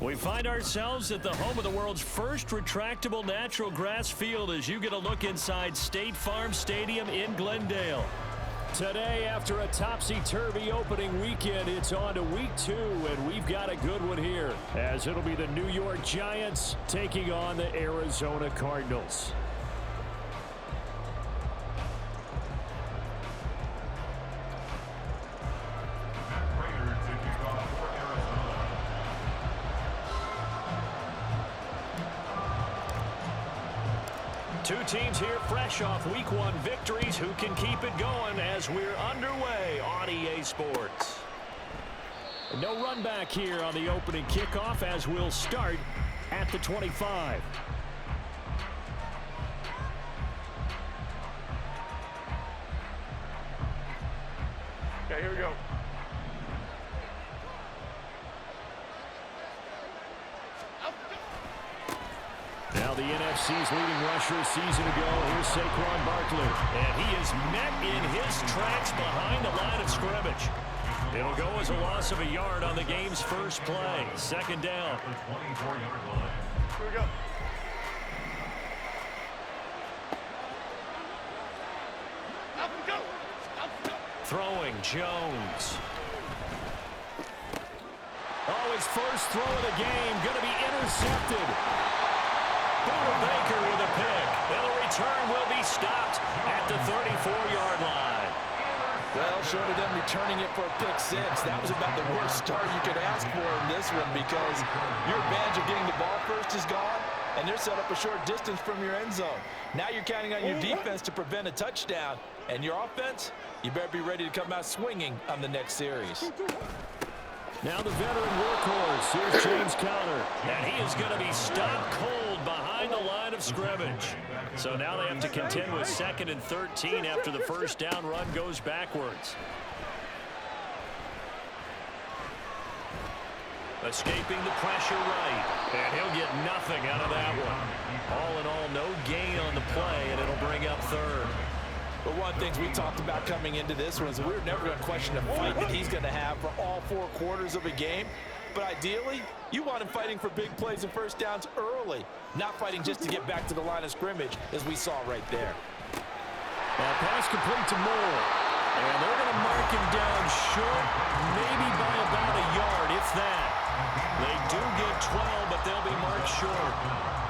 We find ourselves at the home of the world's first retractable natural grass field as you get a look inside State Farm Stadium in Glendale. Today, after a topsy-turvy opening weekend, it's on to week 2, and we've got a good one here, as it'll be the New York Giants taking on the Arizona Cardinals. Two teams here fresh off Week 1 victories who can keep it going as we're underway on EA Sports. No run back here on the opening kickoff as we'll start at the 25. Okay, here we go. Now the NFC's leading rusher a season ago, here's Saquon Barkley. And he is met in his tracks behind the line of scrimmage. It'll go as a loss of a yard on the game's first play. Second down. Here we go. Throwing, Jones. Oh, his first throw of the game, going to be intercepted. Buda Baker with a pick. And the return will be stopped at the 34-yard line. Well, short of them returning it for a pick 6, that was about the worst start you could ask for in this one because your advantage of getting the ball first is gone, and they're set up a short distance from your end zone. Now you're counting on your defense to prevent a touchdown, and your offense, you better be ready to come out swinging on the next series. Now the veteran workhorse. Here's James Conner. And he is going to be stopped cold behind the line of scrimmage. So now they have to contend with 2nd and 13 after the first down run goes backwards. Escaping the pressure right. And he'll get nothing out of that one. All in all, no gain on the play, and it'll bring up 3rd. But one of the things we talked about coming into this one is we were never going to question the fight that he's going to have for all 4 quarters of a game. But ideally, you want him fighting for big plays and first downs early, not fighting just to get back to the line of scrimmage, as we saw right there. Now pass complete to Moore. And they're going to mark him down short, maybe by about a yard, if that. They do get 12, but they'll be marked short.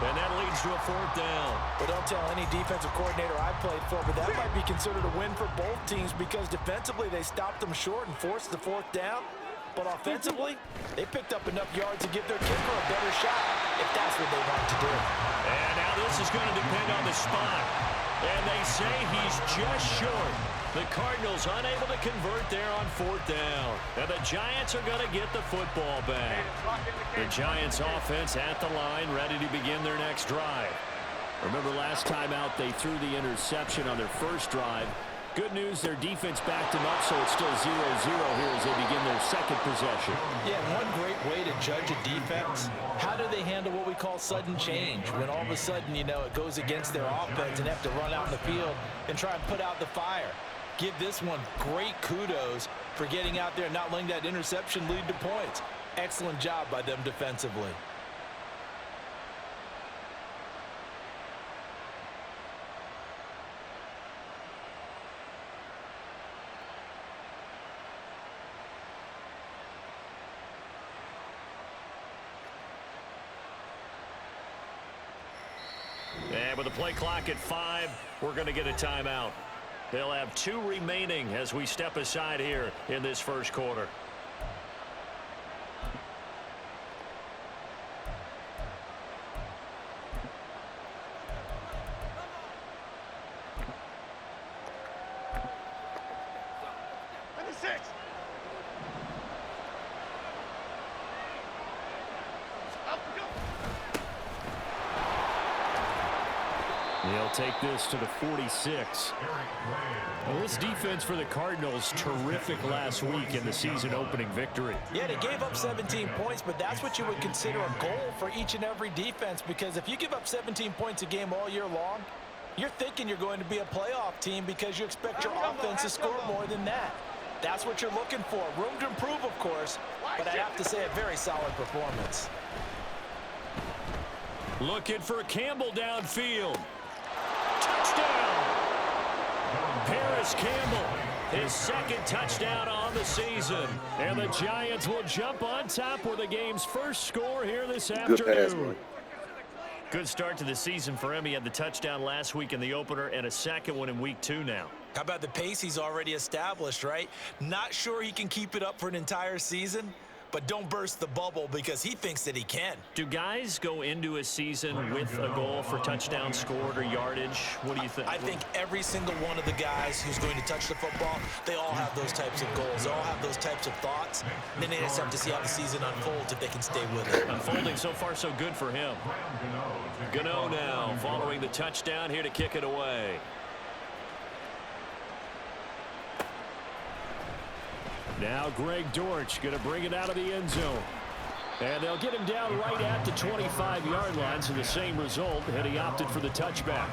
And that leads to a 4th down. Well, don't tell any defensive coordinator I played for, but that might be considered a win for both teams because defensively they stopped them short and forced the 4th down. But offensively, they picked up enough yards to give their kicker a better shot if that's what they want to do. And now this is going to depend on the spot. And they say he's just short. The Cardinals unable to convert there on 4th down. And the Giants are going to get the football back. The Giants offense at the line, ready to begin their next drive. Remember last time out, they threw the interception on their first drive. Good news, their defense backed them up, so it's still 0-0 here as they begin their second possession. Yeah, one great way to judge a defense, how do they handle what we call sudden change? When all of a sudden, you know, it goes against their offense and have to run out in the field and try and put out the fire. Give this one great kudos for getting out there and not letting that interception lead to points. Excellent job by them defensively. And with the play clock at 5, we're going to get a timeout. They'll have 2 remaining as we step aside here in this first quarter. They'll take this to the 46. Well, this defense for the Cardinals, terrific last week in the season-opening victory. Yeah, they gave up 17 points, but that's what you would consider a goal for each and every defense, because if you give up 17 points a game all year long, you're thinking you're going to be a playoff team because you expect your offense to score more than that. That's what you're looking for. Room to improve, of course, but I have to say a very solid performance. Looking for Campbell downfield. Touchdown! Paris Campbell, his second touchdown on the season. And the Giants will jump on top with the game's first score here this afternoon. Good start to the season for him. He had the touchdown last week in the opener and a second one in week 2 now. How about the pace he's already established, right? Not sure he can keep it up for an entire season, but don't burst the bubble because he thinks that he can. Do guys go into a season with a goal for touchdown scored or yardage? What do you think? I think every single one of the guys who's going to touch the football, they all have those types of goals. They all have those types of thoughts. And then they just have to see how the season unfolds if they can stay with it. Unfolding so far so good for him. Gano now following the touchdown here to kick it away. Now Greg Dortch going to bring it out of the end zone. And they'll get him down right at the 25-yard line, so the same result, and he opted for the touchback.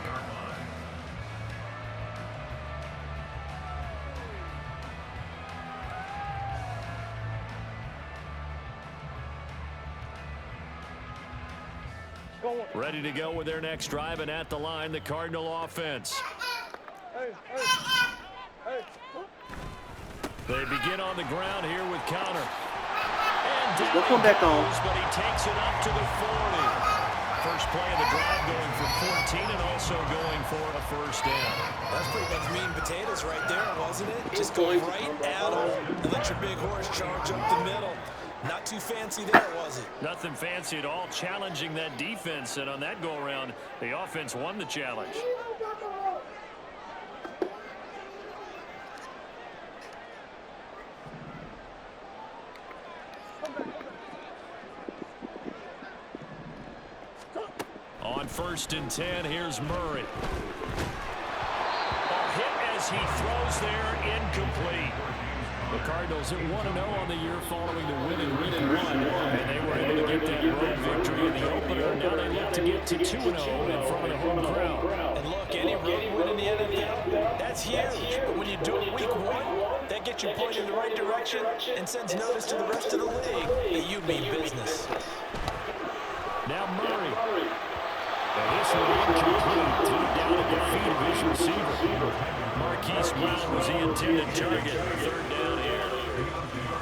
Ready to go with their next drive, and at the line, the Cardinal offense. They begin on the ground here with Connor. And down he goes, but he takes it up to the 40. First play of the drive going for 14 and also going for a first down. That's pretty much meat and potatoes right there, wasn't it? Just go right at them and let your big horse charge up the middle. Not too fancy there, was it? Nothing fancy at all, challenging that defense. And on that go-around, the offense won the challenge. On 1st and 10, here's Murray. A hit as he throws there, incomplete. The Cardinals at 1-0 on the year following the win in week 1. And they were able to get that road victory in the opener. Now they look to get to 2-0 in front of the home crowd. And look, any road win in the NFL, that's huge. But when you do it week 1, that gets you pointed in the right direction and sends notice to the rest of the league that you mean business. Now Murray. And this one incomplete. Threw it down at the feet of his receiver. Marquise Brown was the intended target. 3rd down here.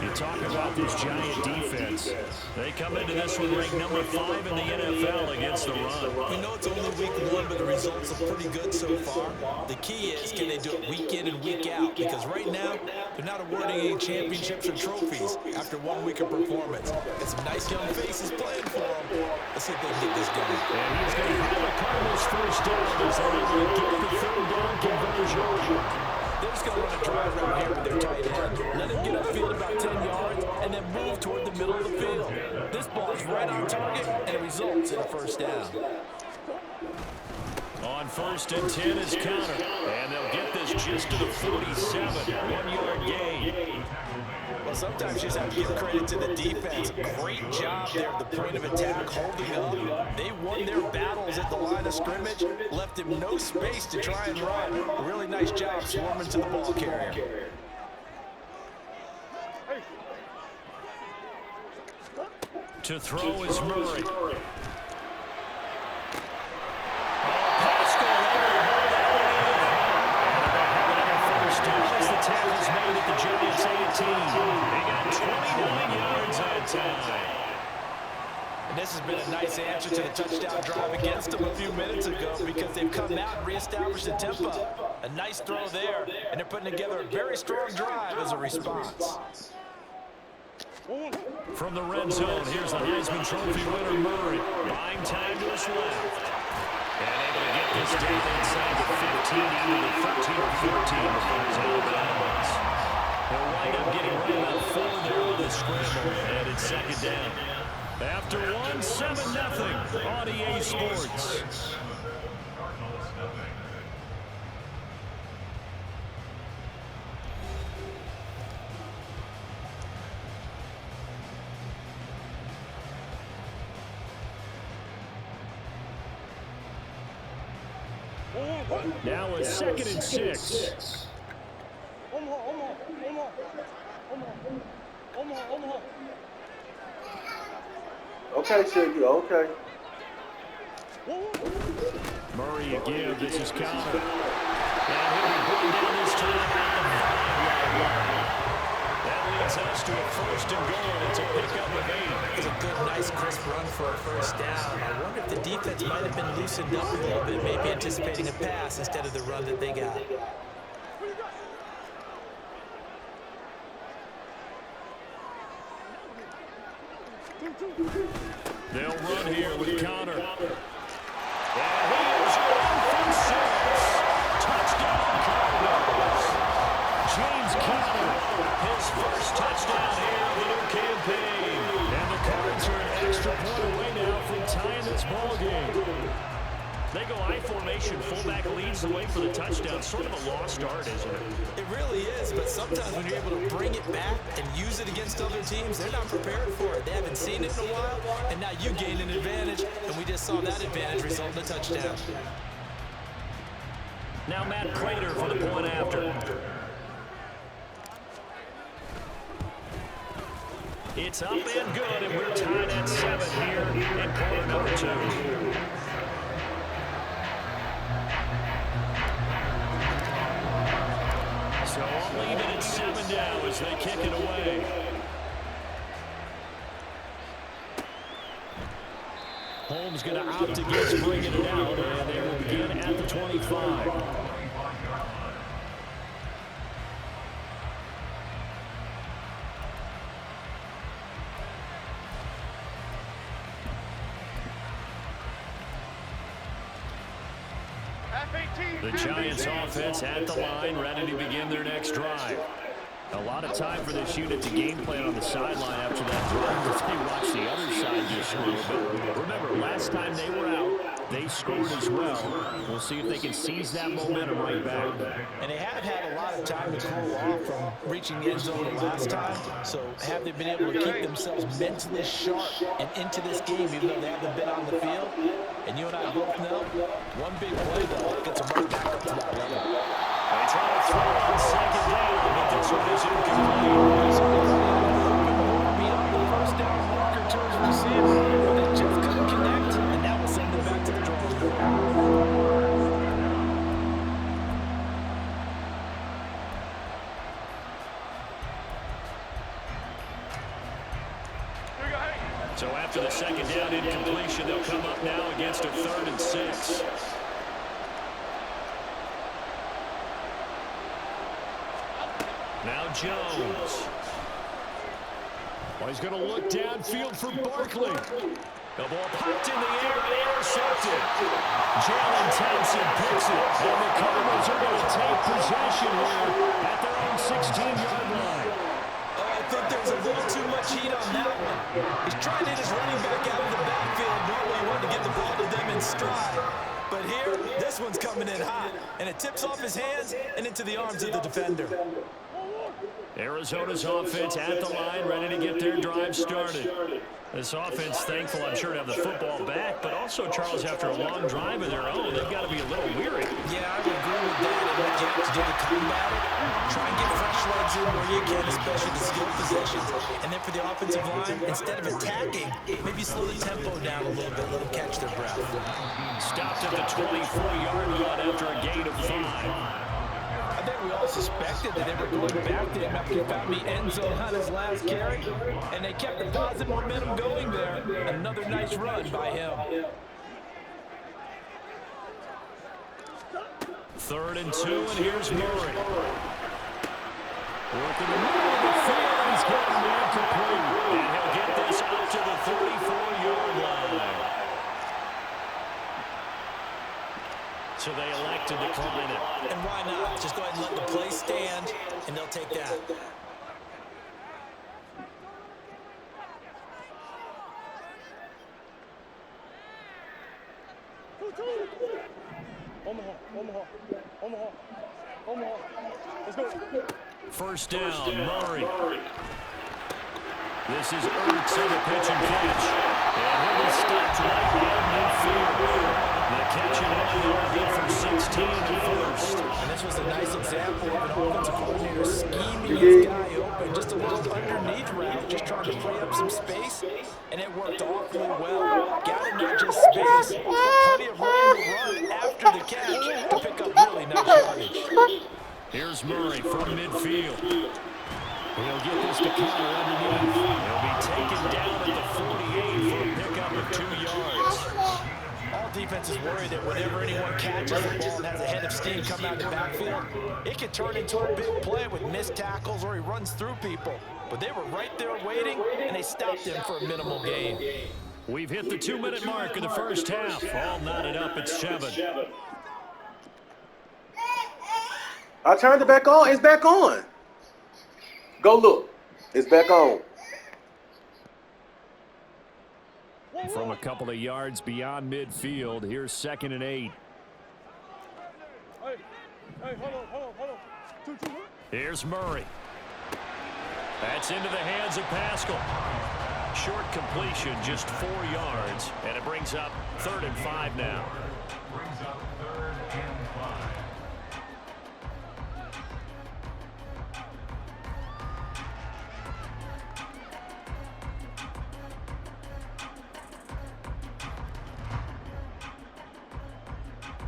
You talk about this Giant defense. They come into this one ranked number 5 in the NFL against the run. We know it's only week 1, but the results are pretty good so far. The key is, can they do it week in and week out? Because right now, they're not awarding any championships or trophies after 1 week of performance. And some nice young faces playing for them. Let's see if they can get this going. And he's going to have the Cardinals first down as they're able to get the 3rd down conversion. They're just going to run a drive right here with their tight end. Let him get upfield about 10 yards and then move toward the middle of the field. This ball is right on target and it results in a first down. On 1st and 10 is Connor. And they'll get this just to the 47. 1-yard gain. Well, sometimes you just have to give credit to the defense. Great job there at the point of attack, holding up. They won their battles at the line of scrimmage, left him no space to try and run. Really nice job swarming to the ball carrier. To throw is Murray. As the tackle's made at the Giants 18. They got 29 yards that time. And this has been a nice answer to the touchdown drive against them a few minutes ago because they've come out and reestablished the tempo. A nice throw there, and they're putting together a very strong drive as a response. From the red zone, here's the Heisman Trophy winner, Murray. Buying time to his left. And able to get this down inside the 15, into the 13 or 14 before he's out of bounds. He'll wind up getting right about 4 there on the scramble, and it's 2nd down. After 1, 7-0 on EA Sports. Now a 2nd and 6. Okay, Siggy, okay. Murray again. This is counter. And he'll be brought down this time at the 5-yard line. That leads us to a 1st and goal. It's a pickup of 8. It's a good, nice, crisp run for a 1st down. I wonder if the defense might have been loosened up a little bit, maybe anticipating a pass instead of the run that they got. They'll run here with Connor. And he is going from 6. Touchdown, Cardinals. James Conner, his 1st touchdown here of the new campaign. And the Cards are an extra point away now from tying this ball game. They go I formation, fullback leads the way for the touchdown. Sort of a lost art, isn't it? It really is, but sometimes when you're able to bring it back and use it against other teams, they're not prepared for it. They haven't seen it in a while, and now you gain an advantage, and we just saw that advantage result in a touchdown. Now Matt Prater for the point after. It's up and good, and we're tied at 7 here in quarter number 2. So I'll leave it at 7 now as they kick it away. Holmes going to opt against bringing it out, and they will begin at the 25. The Giants offense at the line, ready to begin their next drive. A lot of time for this unit to game plan on the sideline after that drive as they watch the other side just a little bit. Remember, last time they were out, they scored as well. We'll see if they can seize that momentum right back. And they have had a lot of time to cool off from reaching the end zone the last time. So have they been able to keep themselves mentally sharp and into this game, even though they haven't been on the field? And you and I both know, one big play, though, gets them right back up to that level. They try to throw on 2nd down, but this one is incomplete. Beyond the 1st down marker to his receiver, but they just couldn't connect, and that will send them back to the drawing board. So after the 2nd down incompletion, they'll come up now against a 3rd and 6. Now Jones. Well, he's going to look downfield for Barkley. The ball popped in the air and intercepted. Jalen Townsend picks it. And the Cardinals are going to take possession here at their own 16-yard line. I think there's a little too much heat on that one. He's trying to hit his running back out of the backfield. Normally he wanted to get the ball to them in stride. But here, this one's coming in hot. And it tips off his hands and into the arms of the defender. Arizona's offense at the line, ready to get their drive started. This offense thankful, I'm sure, to have the football back, but also, Charles, after a long drive of their own, they've got to be a little weary. Yeah, I would agree with that. And what you have to do to combat it, try and get fresh legs in where you can, especially the skill possessions. And then for the offensive line, instead of attacking, maybe slow the tempo down a little bit, let them catch their breath. Stopped at the 24-yard line after a gain of 5. I think we all suspected that they were going back to him after he found the end zone on his last carry, and they kept the positive momentum going there. Another nice run by him. 3rd and 2, and here's Murray. Working the middle of the field, he's getting there complete. And he'll get this up to the 34-yard line. So they elect to decline it. And why not? Just go ahead and let the play stand, and they'll take that. Omaha. Let's go. 1st down, Murray. This is Ertz on the pitch and catch. And he'll be stopped right at midfield. The catch and run good for 16 at 1st. And this was a nice example of an offensive coordinator scheming his guy open. Just a little underneath route, just trying to free up some space. And and it worked awfully well. Got him not just space, but plenty of room to run after the catch to pick up really nice yardage. Here's Murray from midfield. He'll get this to Connor underneath. He'll be taken down at the 48 for a pickup of 2 yards. All defenses worry that whenever anyone catches the ball and has a head of steam come out of the backfield, it can turn into a big play with missed tackles or he runs through people. But they were right there waiting, and they stopped him for a minimal gain. We've hit the 2-minute mark of the first half. All knotted up at 7. I turned it back on. It's back on. Go look. It's back on. From a couple of yards beyond midfield, here's 2nd and 8. Hey, hold on. Here's Murray. That's into the hands of Pascal. Short completion, just 4 yards, and it brings up 3rd and 5 now.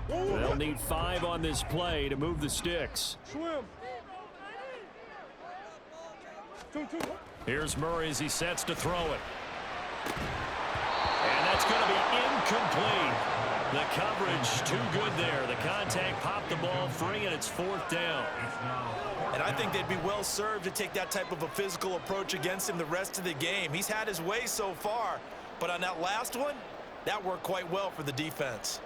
They'll need 5 on this play to move the sticks. Swim. Here's Murray as he sets to throw it. And that's going to be incomplete. The coverage too good there. The contact popped the ball free, and it's 4th down. And I think they'd be well served to take that type of a physical approach against him the rest of the game. He's had his way so far, but on that last one, that worked quite well for the defense.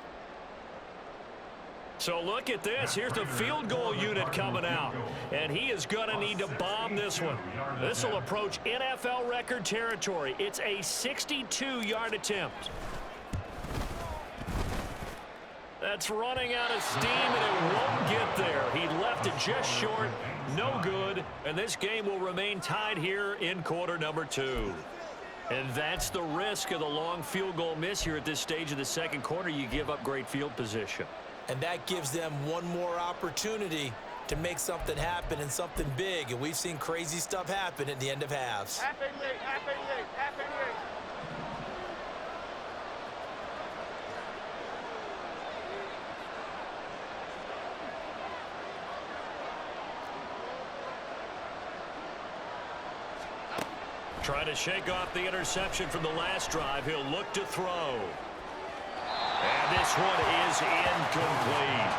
So look at this. Here's the field goal unit coming out. And he is going to need to bomb this one. This will approach NFL record territory. It's a 62-yard attempt. That's running out of steam, and it won't get there. He left it just short. No good. And this game will remain tied here in quarter number 2. And that's the risk of the long field goal miss here at this stage of the second quarter. You give up great field position. And that gives them one more opportunity to make something happen and something big. And we've seen crazy stuff happen at the end of halves. Half 88. Trying to shake off the interception from the last drive. He'll look to throw. And this one is incomplete.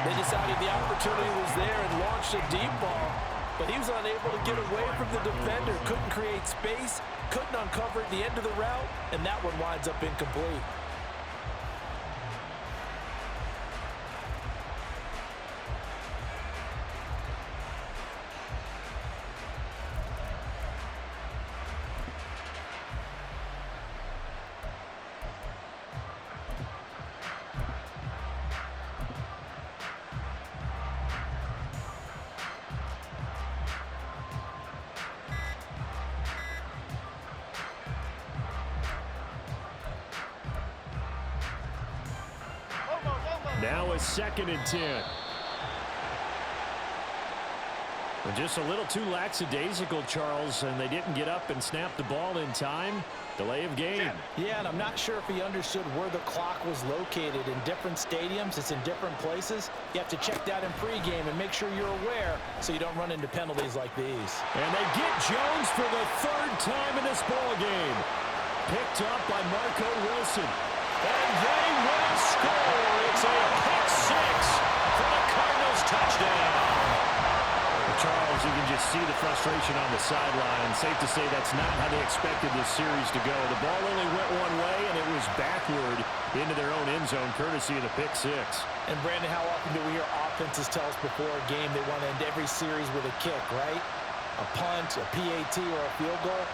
They decided the opportunity was there and launched a deep ball, but he was unable to get away from the defender. Couldn't create space, couldn't uncover at the end of the route, and that one winds up incomplete. Now it's 2nd and 10. And just a little too lackadaisical, Charles, and they didn't get up and snap the ball in time. Delay of game. Yeah, and I'm not sure if he understood where the clock was located. In different stadiums, it's in different places. You have to check that in pregame and make sure you're aware so you don't run into penalties like these. And they get Jones for the 3rd time in this ball game. Picked up by Marco Wilson. And they will score. It's a pick 6 for the Cardinals touchdown. Charles, you can just see the frustration on the sideline. Safe to say that's not how they expected this series to go. The ball only went one way, and it was backward into their own end zone, courtesy of the pick 6. And, Brandon, how often do we hear offenses tell us before a game they want to end every series with a kick, right? A punt, a PAT, or a field goal.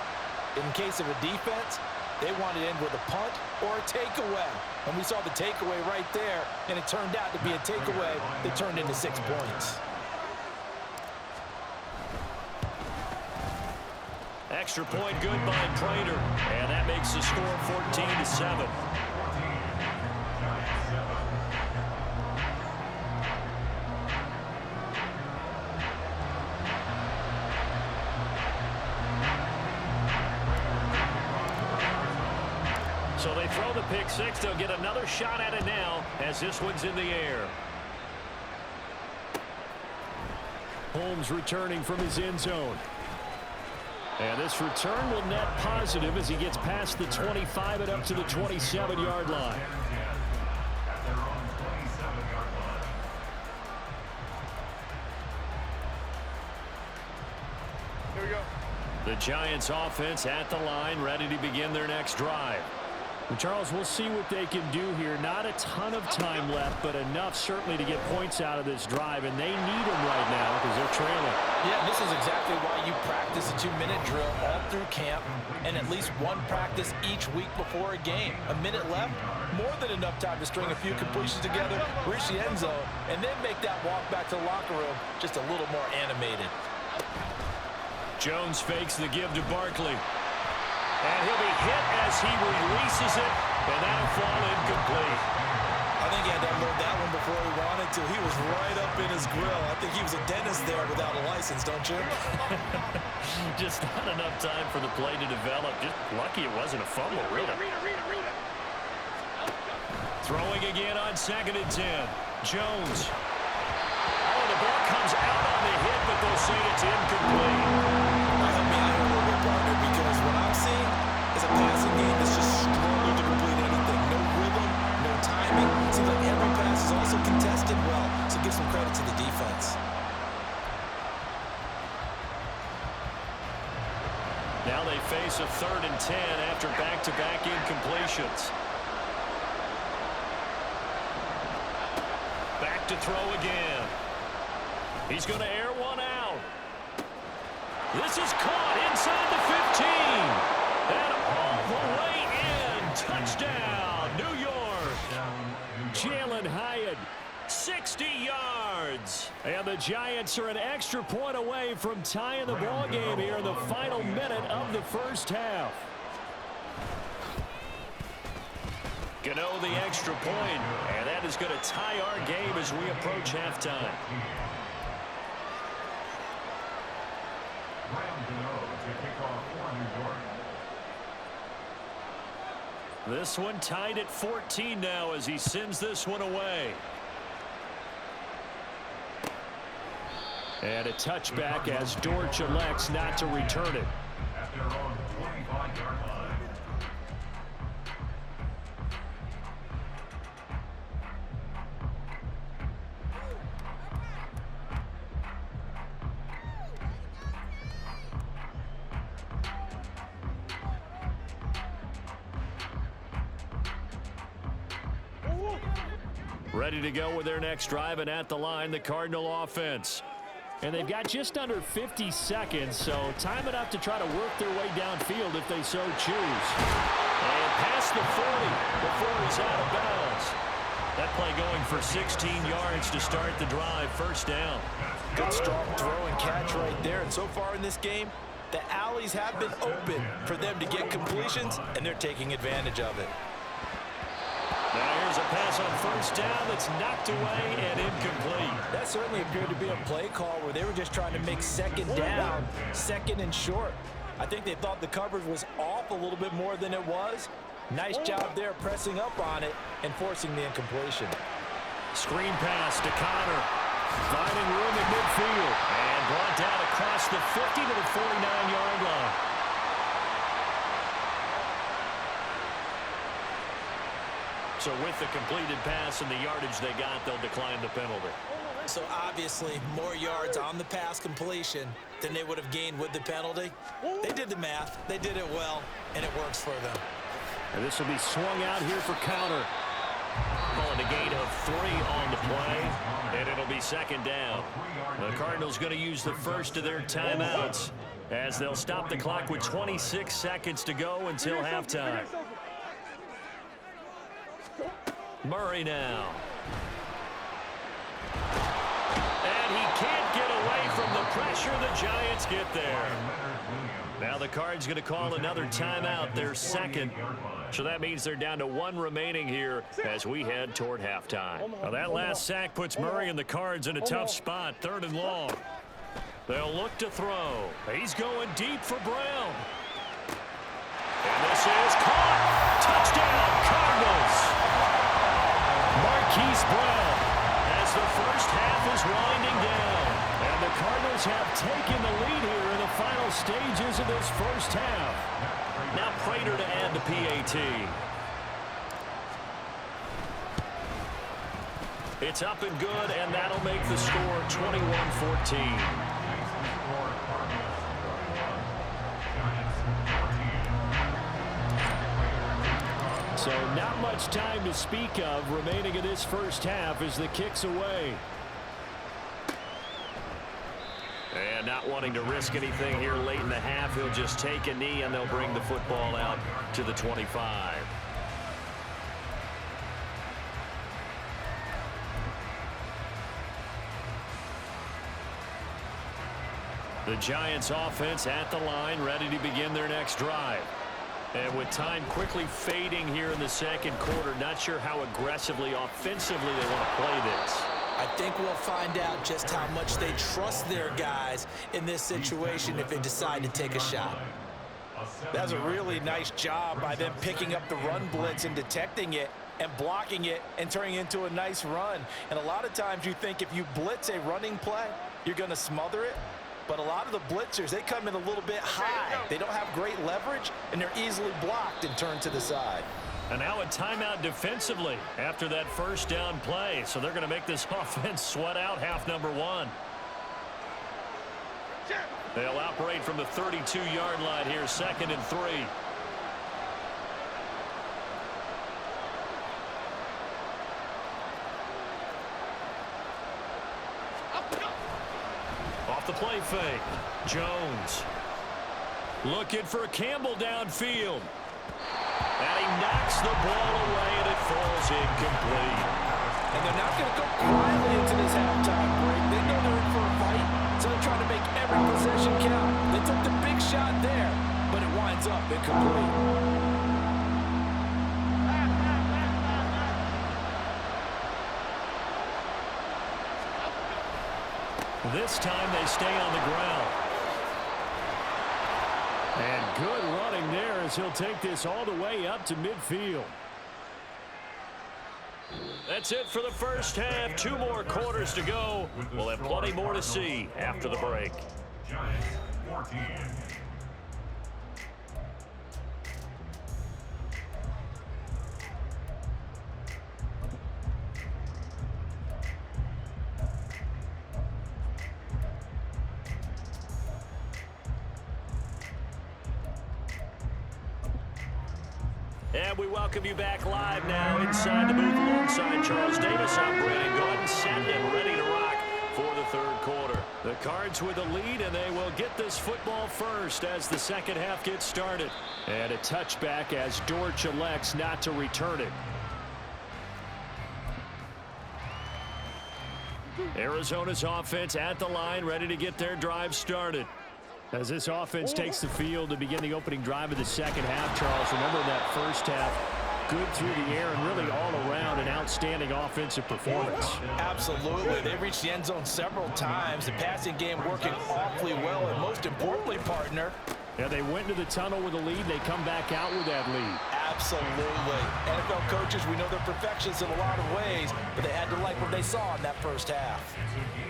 In case of a defense, they want to end with a punt or a takeaway. And we saw the takeaway right there, and it turned out to be a takeaway that turned into 6 points. Extra point good by Prater, and that makes the score 14-7. they throw the pick six. They'll get another shot at it now as this one's in the air. Holmes returning from his end zone. And this return will net positive as he gets past the 25 and up to the 27-yard line. Here we go. The Giants offense at the line, ready to begin their next drive. And Charles, we'll see what they can do here. Not a ton of time left, but enough certainly to get points out of this drive, and they need them right now because they're trailing. Yeah, this is exactly why you practice a 2-minute drill all through camp and at least one practice each week before a game. A minute left, more than enough time to string a few completions together, reach the end zone, and then make that walk back to the locker room just a little more animated. Jones fakes the give to Barkley. And he'll be hit as he releases it, and that'll fall incomplete. I think he had to unload that one before he wanted to. He was right up in his grill. I think he was a dentist there without a license, don't you? Just not enough time for the play to develop. Just lucky it wasn't a fumble, really. Throwing again on 2nd and 10. Jones. Oh, the ball comes out on the hit, but they'll say it's incomplete. Help me out a little bit, partner, because what I'm seeing is a passing game that's just struggling to complete anything. No rhythm, no timing. Seems like every pass is also contested well, so give some credit to the defense. Now they face a 3rd and 10 after back-to-back incompletions. Back to throw again. He's going to air one out. This is caught inside the 15. And all the way in. Touchdown, New York. Jalen Hyatt, 60 yards. And the Giants are an extra point away from tying the ball game here in the final minute of the first half. Gano the extra point, and that is going to tie our game as we approach halftime. This one tied at 14 now as he sends this one away. And a touchback as Dortch elects not to return it. At their own 25-yard line. Ready to go with their next drive, and at the line, the Cardinal offense. And they've got just under 50 seconds, so time enough to try to work their way downfield if they so choose. And past the 40 before he's out of bounds. That play going for 16 yards to start the drive, 1st down. Good strong throw and catch right there. And so far in this game, the alleys have been open for them to get completions, and they're taking advantage of it. Now here's a pass on 1st down that's knocked away and incomplete. That certainly appeared to be a play call where they were just trying to make 2nd down, 2nd and short. I think they thought the coverage was off a little bit more than it was. Nice job there pressing up on it and forcing the incompletion. Screen pass to Connor. Finding room in midfield. And brought down across the 50 to the 49-yard line. So with the completed pass and the yardage they got, they'll decline the penalty. So obviously more yards on the pass completion than they would have gained with the penalty. They did the math. They did it well, and it works for them. And this will be swung out here for counter. Calling a gain of 3 on the play, and it'll be 2nd down. The Cardinals going to use the first of their timeouts as they'll stop the clock with 26 seconds to go until halftime. Murray now. And he can't get away from the pressure. The Giants get there. Now the Cards going to call another timeout, their 2nd. So that means they're down to 1 remaining here as we head toward halftime. Now that last sack puts Murray and the Cards in a tough spot, 3rd and long. They'll look to throw. He's going deep for Brown. And this is caught. Touchdown. spread as the first half is winding down. And the Cardinals have taken the lead here in the final stages of this first half. Now Prater to add the PAT. It's up and good, and that'll make the score 21-14. So not much time to speak of remaining in this first half as the kick's away. And not wanting to risk anything here late in the half, he'll just take a knee, and they'll bring the football out to the 25. The Giants offense at the line, ready to begin their next drive. And with time quickly fading here in the second quarter, not sure how aggressively, offensively they want to play this. I think we'll find out just how much they trust their guys in this situation if they decide to take a shot. That's a really nice job by them picking up the run blitz and detecting it and blocking it and turning it into a nice run. And a lot of times you think if you blitz a running play, you're going to smother it. But a lot of the blitzers, they come in a little bit high. They don't have great leverage, and they're easily blocked and turned to the side. And now a timeout defensively after that first down play. So they're going to make this offense sweat out half number one. They'll operate from the 32-yard line here, 2nd and 3. Off the play fake. Jones looking for Campbell downfield. And he knocks the ball away, and it falls incomplete. And they're not going to go quietly into this halftime break. They know they're in for a fight, so they're trying to make every possession count. They took the big shot there, but it winds up incomplete. This time they stay on the ground. And good running there as he'll take this all the way up to midfield. That's it for the first half. 2 more quarters to go. We'll have plenty more to see after the break. Giants 14. And we welcome you back live now inside the booth alongside Charles Davis. I'm Brandon Gordon, set and ready to rock for the third quarter. The Cards with the lead, and they will get this football first as the second half gets started. And a touchback as Dortch elects not to return it. Arizona's offense at the line, ready to get their drive started. As this offense takes the field to begin the opening drive of the second half, Charles, remember that first half, good through the air and really all around an outstanding offensive performance. Absolutely. They reached the end zone several times. The passing game working awfully well, and most importantly, partner, Yeah, they went to the tunnel with a lead. They come back out with that lead. absolutely. NFL coaches, we know they're perfectionists in a lot of ways, but they had to like what they saw in that first half.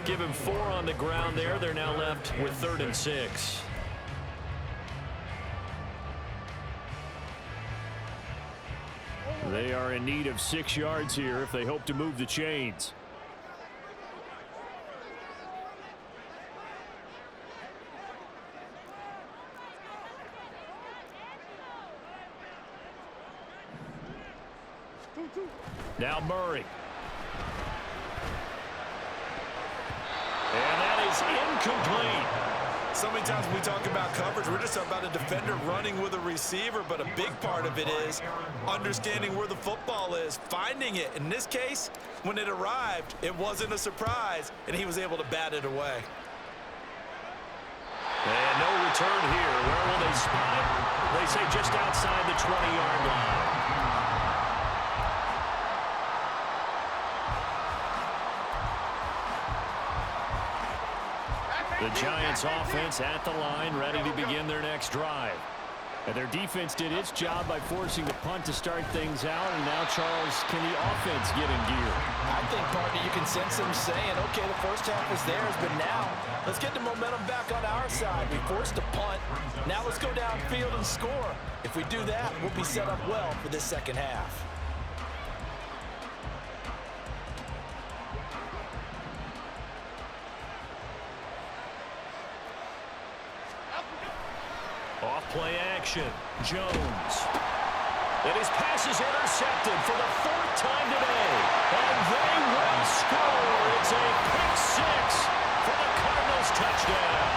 Give him 4 on the ground there. They're now left with 3rd and 6. They are in need of 6 yards here if they hope to move the chains. Now Murray. And that is incomplete. So many times when we talk about coverage, we're just talking about a defender running with a receiver, but a big part of it is understanding where the football is, finding it. In this case, when it arrived, it wasn't a surprise, and he was able to bat it away. And no return here. Where will they spot it? They say just outside the 20-yard line. The Giants offense at the line, ready to begin their next drive. And their defense did its job by forcing the punt to start things out. And now, Charles, can the offense get in gear? I think, partner, you can sense them saying, okay, the first half is theirs, but now let's get the momentum back on our side. We forced a punt. Now let's go downfield and score. If we do that, we'll be set up well for this second half. Off-play action. Jones. And his pass is intercepted for the fourth time today. And they will score. It's a pick six for the Cardinals touchdown.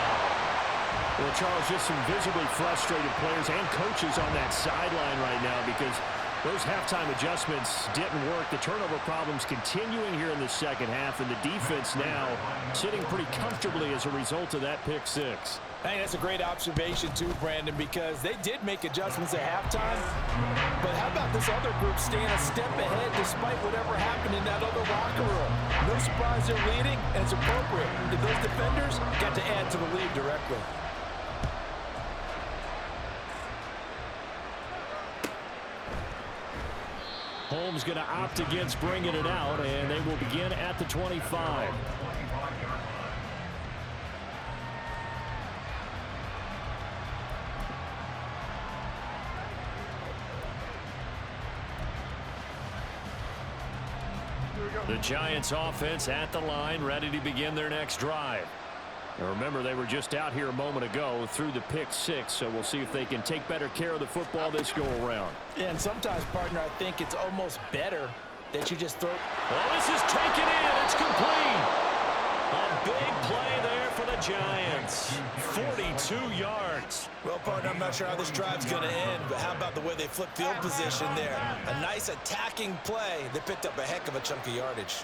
Well, Charles, just some visibly frustrated players and coaches on that sideline right now because those halftime adjustments didn't work. The turnover problems continuing here in the second half, and the defense now sitting pretty comfortably as a result of that pick six. I think that's a great observation too, Brandon, because they did make adjustments at halftime. But how about this other group staying a step ahead despite whatever happened in that other locker room? No surprise they're leading, and it's appropriate. Those defenders got to add to the lead directly. Holmes going to opt against bringing it out, and they will begin at the 25. The Giants offense at the line, ready to begin their next drive. Now remember, they were just out here a moment ago through the pick six, so we'll see if they can take better care of the football this go-around. Yeah, and sometimes, partner, I think it's almost better that you just throw. Well, this is taken in. It's complete. A big play there for the Giants. 42 yards. Well, partner, I'm not sure how this drive's going to end, but how about the way they flip field position there? A nice attacking play. They picked up a heck of a chunk of yardage.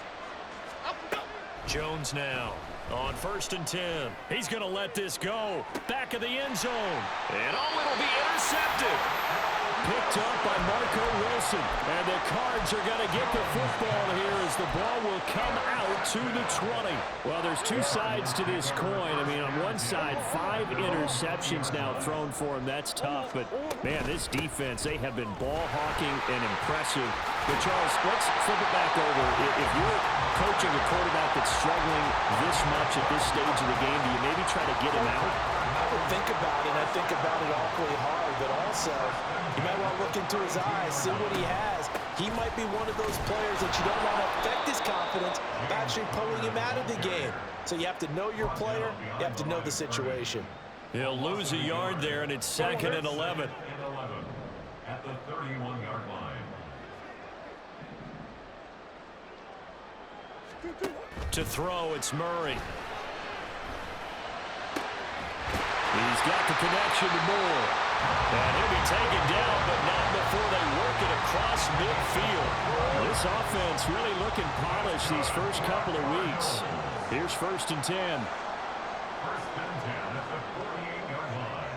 Jones now on 1st and 10. He's going to let this go. Back of the end zone. And it'll be intercepted. Picked up by Marco Wilson. And the Cards are going to get the football here as the ball will come out to the 20. Well, there's two sides to this coin. I mean, on one side, 5 interceptions now thrown for him. That's tough. But, man, this defense, they have been ball hawking and impressive. But, Charles, let's flip it back over. If you're coaching a quarterback that's struggling this much at this stage of the game, do you maybe try to get him out? I would think about it. I think about it awfully hard, but also you might want to look into his eyes, see what he has. He might be one of those players that you don't want to affect his confidence by actually pulling him out of the game. So you have to know your player. You have to know the situation. He'll lose a yard there, and it's 2nd and 11. At the 31-yard line. To throw, it's Murray. He's got the connection to Moore. And he'll be taken down, but not before they work it across midfield. This offense really looking polished these first couple of weeks. Here's 1st and 10. 1st and 10 at the 48-yard line.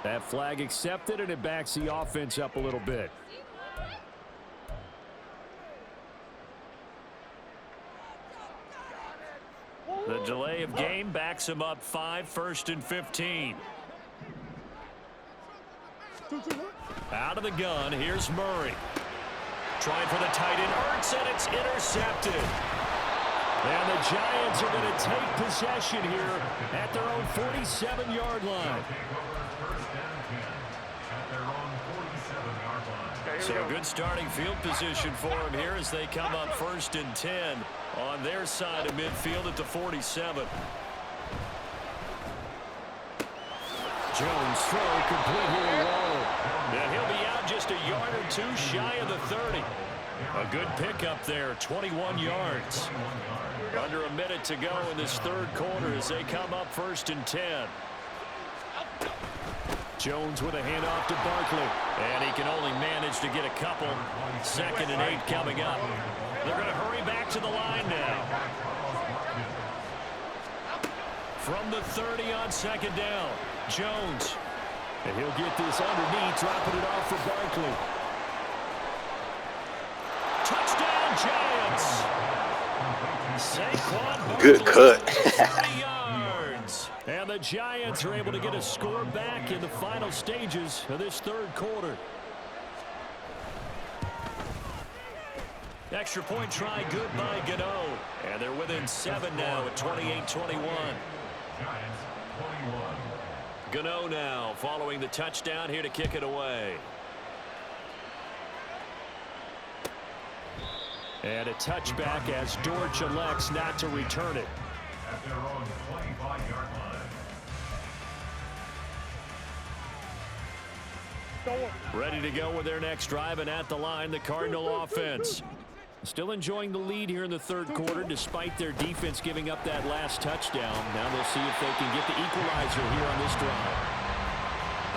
That flag accepted, and it backs the offense up a little bit. The delay of game backs him up 5, 1st and 15. Out of the gun, here's Murray. Trying for the tight end, Ertz, and it's intercepted. And the Giants are going to take possession here at their own 47-yard line. So a good starting field position for them here as they come up 1st and 10 on their side of midfield at the 47. Jones throw complete here to Waller. And he'll be out just a yard or two shy of the 30. A good pickup there, 21 yards. Under a minute to go in this third quarter as they come up 1st and 10. Jones with a handoff to Barkley. And he can only manage to get a couple. 2nd and 8 coming up. They're going to hurry back to the line now. From the 30 on 2nd down. Jones. And he'll get this underneath, dropping it off for Barkley. Touchdown, Giants. Saquon Barkley. Good cut. 30 yards. And the Giants are able to get a score back in the final stages of this third quarter. Extra point try good by Gano. And they're within 7 now at 28-21. Giants 21. Gano now following the touchdown here to kick it away. And a touchback as Dortch elects not to return it. At their own 25-yard line. Ready to go with their next drive, and at the line, the Cardinal offense. Still enjoying the lead here in the third quarter, despite their defense giving up that last touchdown. Now they'll see if they can get the equalizer here on this drive.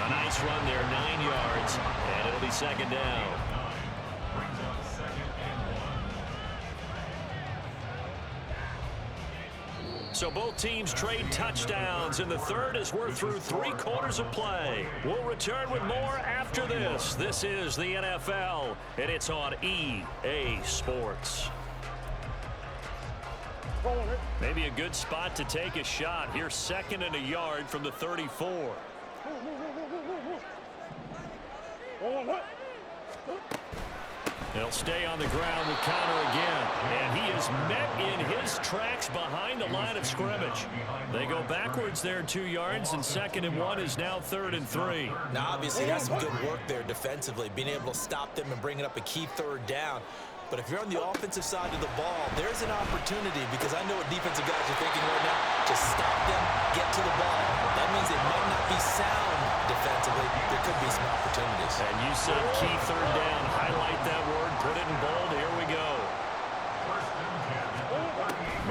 A nice run there, 9 yards, and it'll be second down. Brings up second and 1. So both teams trade touchdowns, and the third as we're through 3 quarters of play. We'll return with more after this. This is the NFL, and it's on EA Sports. Maybe a good spot to take a shot. Here's 2nd and a yard from the 34. He'll stay on the ground with Connor again. And he is met in his tracks behind the line of scrimmage. They go backwards there 2 yards, and 2nd and 1 is now 3rd and 3. Now, obviously, that's some good work there defensively, being able to stop them and bringing up a key 3rd down. But if you're on the offensive side of the ball, there's an opportunity, because I know what defensive guys are thinking right now. Just stop them, get to the ball. That means it might not be sound defensively. There could be some opportunities. And you said key 3rd down. Highlight that word. Put it in bold. Here we go.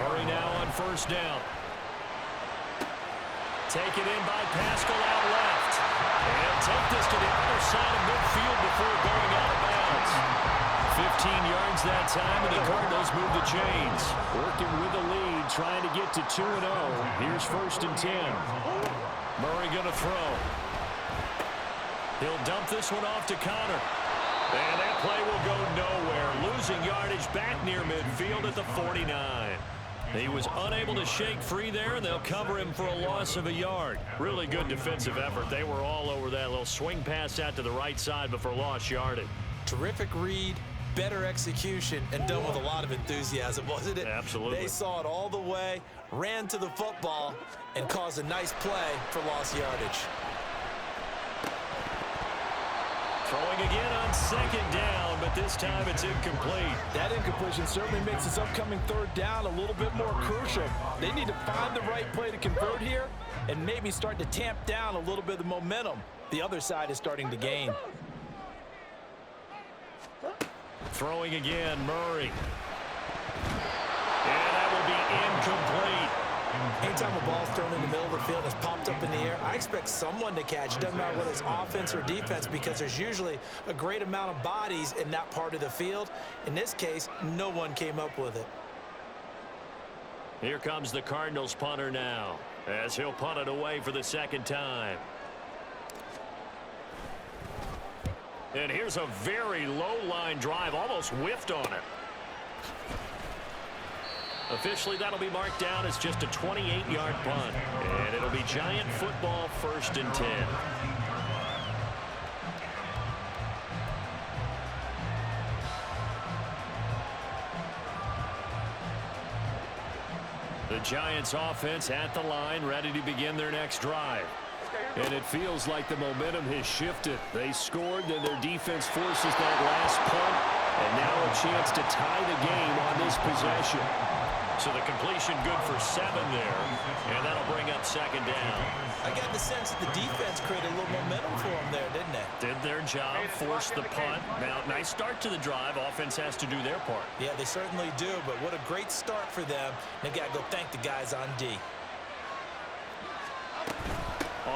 Murray now on 1st down. Taken in by Pascal out left. And he'll take this to the other side of midfield before going out of bounds. 15 yards that time, and the Cardinals move the chains. Working with the lead, trying to get to 2-0. Here's 1st and 10. Murray going to throw. He'll dump this one off to Connor. And that play will go nowhere. Losing yardage back near midfield at the 49. He was unable to shake free there, and they'll cover him for a loss of a yard. Really good defensive effort. They were all over that little swing pass out to the right side before lost yardage. Terrific read, better execution, and done with a lot of enthusiasm, wasn't it? Absolutely. They saw it all the way, ran to the football, and caused a nice play for lost yardage. Throwing again on 2nd down, but this time it's incomplete. That incompletion certainly makes this upcoming 3rd down a little bit more crucial. They need to find the right play to convert here and maybe start to tamp down a little bit of the momentum the other side is starting to gain. Throwing again, Murray. And that will be incomplete. Anytime a ball's thrown in the middle of the field and it's popped up in the air, I expect someone to catch. It doesn't matter whether it's offense or defense, because there's usually a great amount of bodies in that part of the field. In this case, no one came up with it. Here comes the Cardinals punter now, as he'll punt it away for the 2nd time. And here's a very low-line drive, almost whiffed on it. Officially, that'll be marked down as just a 28-yard punt. And it'll be Giant football, 1st and 10. The Giants offense at the line, ready to begin their next drive. And it feels like the momentum has shifted. They scored, then their defense forces that last punt. And now a chance to tie the game on this possession. So the completion good for 7 there. And that'll bring up 2nd down. I got the sense that the defense created a little momentum for them there, didn't they? Did their job, forced the punt. Now, nice start to the drive. Offense has to do their part. Yeah, they certainly do, but what a great start for them. They've got to go thank the guys on D.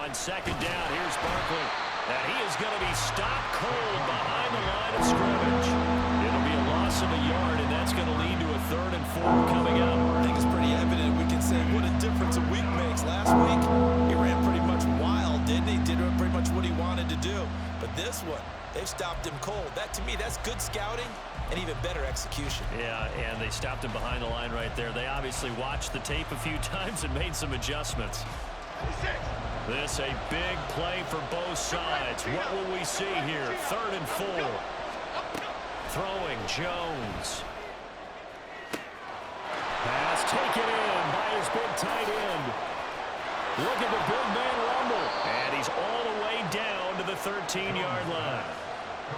On 2nd down, here's Barkley. And he is going to be stopped cold behind the line of scrimmage. It'll be a loss of a yard, and that's going to lead to a 3rd and 4 coming up. I think it's pretty evident. We can say what a difference a week makes. Last week, he ran pretty much wild, didn't he? Did pretty much what he That, to me, that's good scouting and even better execution. Yeah, and they stopped him behind the line right there. They obviously watched the tape a few times and made some adjustments. This a big play for both sides. What will we see here? 3rd and 4. Throwing Jones. Pass taken in by his big tight end. Look at the big man rumble. And he's all the way down to the 13-yard line.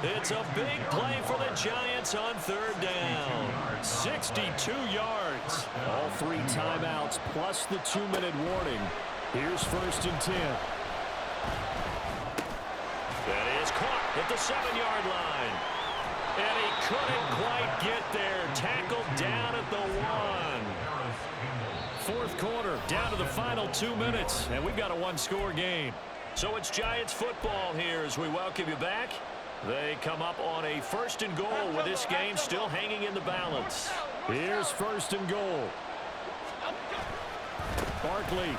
It's a big play for the Giants on 3rd down. 62 yards. All 3 timeouts plus the 2-minute warning. Here's 1st and 10. That is caught at the 7-yard line. And he couldn't quite get there. Tackled down at the 1. 4th quarter, down to the final 2 minutes. And we've got a 1-score game. So it's Giants football here as we welcome you back. They come up on a 1st and goal with this game still hanging in the balance. Here's 1st and goal. Barkley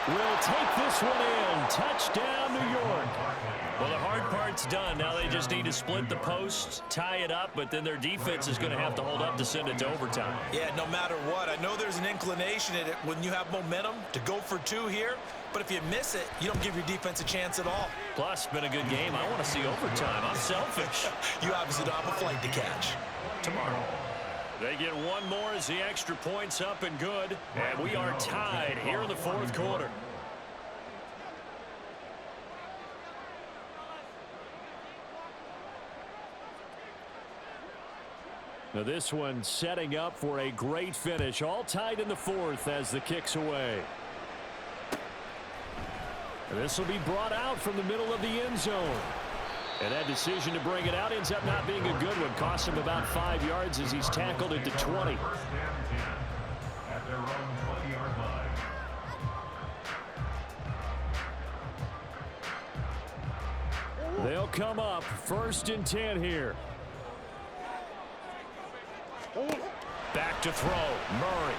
will take this one in. Touchdown, New York. Well, the hard part's done. Now they just need to split the posts, tie it up, but then their defense is going to have to hold up to send it to overtime. Yeah, no matter what. I know there's an inclination in it when you have momentum to go for 2 here, but if you miss it, you don't give your defense a chance at all. Plus, it's been a good game. I want to see overtime. I'm selfish. You obviously don't have a flight to catch. Tomorrow. They get one more as the extra point's up and good. And we are tied here in the 4th quarter. Now this one setting up for a great finish. All tied in the 4th as the kick's away. This will be brought out from the middle of the end zone. And that decision to bring it out ends up not being a good one. Costs him about 5 yards as he's tackled at the 20. 1st and 10 at their own 20-yard line. They'll come up 1st and 10 here. Back to throw. Murray.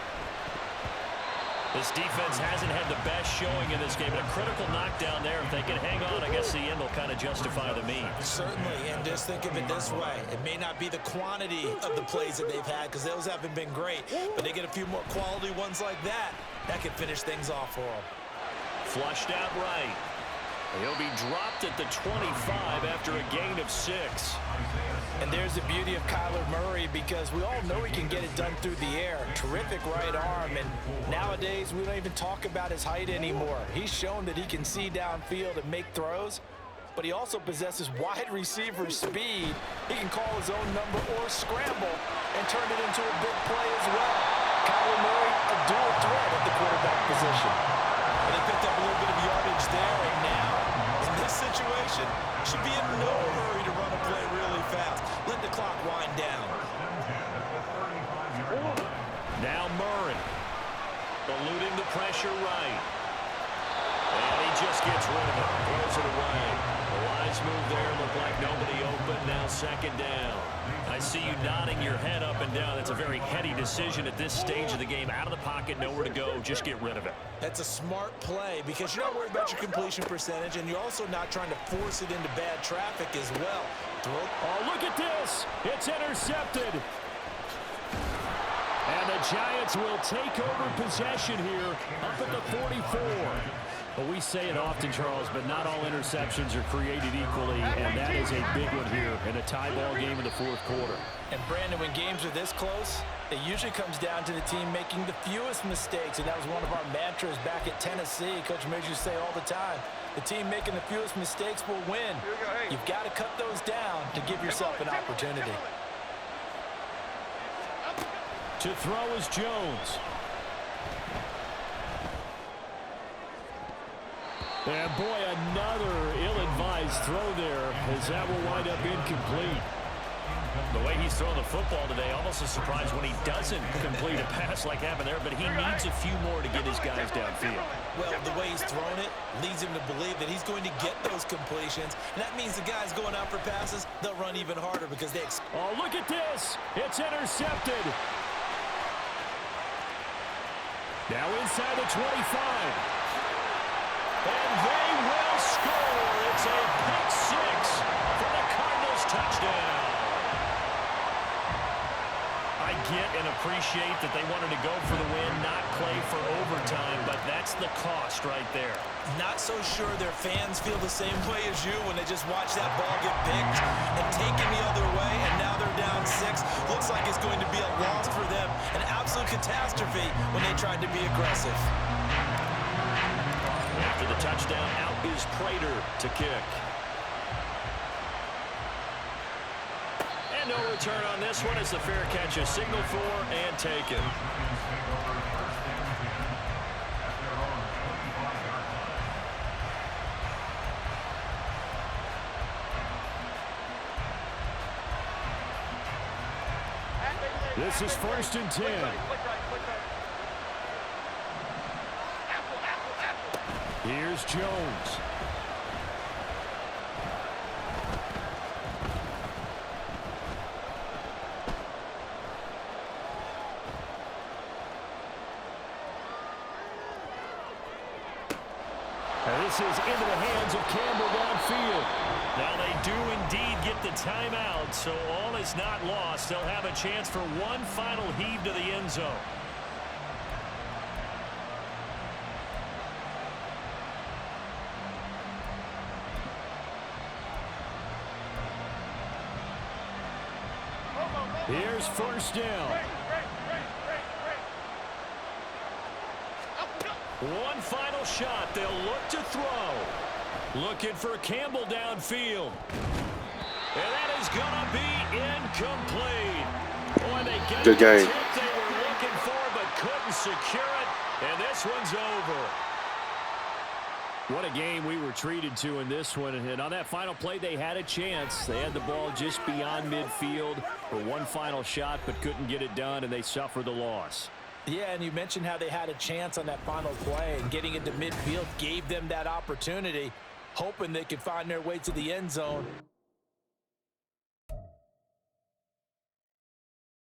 This defense hasn't had the best showing in this game, but a critical knockdown there. If they can hang on, I guess the end will kind of justify the means. Certainly, and just think of it this way. It may not be the quantity of the plays that they've had because those haven't been great, but they get a few more quality ones like that. That can finish things off for them. Flushed out right. He'll be dropped at the 25 after a gain of 6. And there's the beauty of Kyler Murray because we all know he can get it done through the air. Terrific right arm, and nowadays we don't even talk about his height anymore. He's shown that he can see downfield and make throws, but he also possesses wide receiver speed. He can call his own number or scramble and turn it into a big play as well. Kyler Murray, a dual threat at the quarterback position. And they picked up a little bit of yardage there, and now, in this situation, should be in no hurry to run a play really fast. Let the clock wind down. Now Murray. Eluding the pressure right. And he just gets rid of it. Throws it away. The wise move there. Looked like nobody open. Now 2nd down. I see you nodding your head up and down. That's a very heady decision at this stage of the game. Out of the pocket, nowhere to go. Just get rid of it. That's a smart play because you're not worried about your completion percentage, and you're also not trying to force it into bad traffic as well. Oh, look at this. It's intercepted. And the Giants will take over possession here up at the 44. Well, we say it often, Charles, but not all interceptions are created equally, and that is a big one here in a tie ball game in the 4th quarter. And, Brandon, when games are this close, it usually comes down to the team making the fewest mistakes, and that was one of our mantras back at Tennessee. Coach Major say all the time, the team making the fewest mistakes will win. You've got to cut those down to give yourself an opportunity. To throw is Jones. And boy, another ill-advised throw there as that will wind up incomplete. The way he's throwing the football today, almost a surprise when he doesn't complete a pass like happened there, but he needs a few more to get his guys downfield. Well, the way he's thrown it leads him to believe that he's going to get those completions, and that means the guys going out for passes, they'll run even harder because they expect. Oh, look at this. It's intercepted. Now inside the 25. And they will score. It's a pick 6 for the Cardinals touchdown. I get and appreciate that they wanted to go for the win, not play for overtime, but that's the cost right there. Not so sure their fans feel the same way as you when they just watch that ball get picked and taken the other way, and now they're down 6. Looks like it's going to be a loss for them, an absolute catastrophe when they tried to be aggressive. After the touchdown, out is Prater to kick. And no return on this one as the fair catch is signaled for and taken. This is 1st and 10. Here's Jones. And this is into the hands of Campbell downfield. Now they do indeed get the timeout, so all is not lost. They'll have a chance for one final heave to the end zone. Here's 1st down. One final shot. They'll look to throw. Looking for Campbell downfield. And that is going to be incomplete. Boy, they got good game. The tip they were looking for but couldn't secure it. And this one's over. What a game we were treated to in this one. And on that final play, they had a chance. They had the ball just beyond midfield for one final shot, but couldn't get it done, and they suffered the loss. Yeah, and you mentioned how they had a chance on that final play, and getting into midfield gave them that opportunity, hoping they could find their way to the end zone.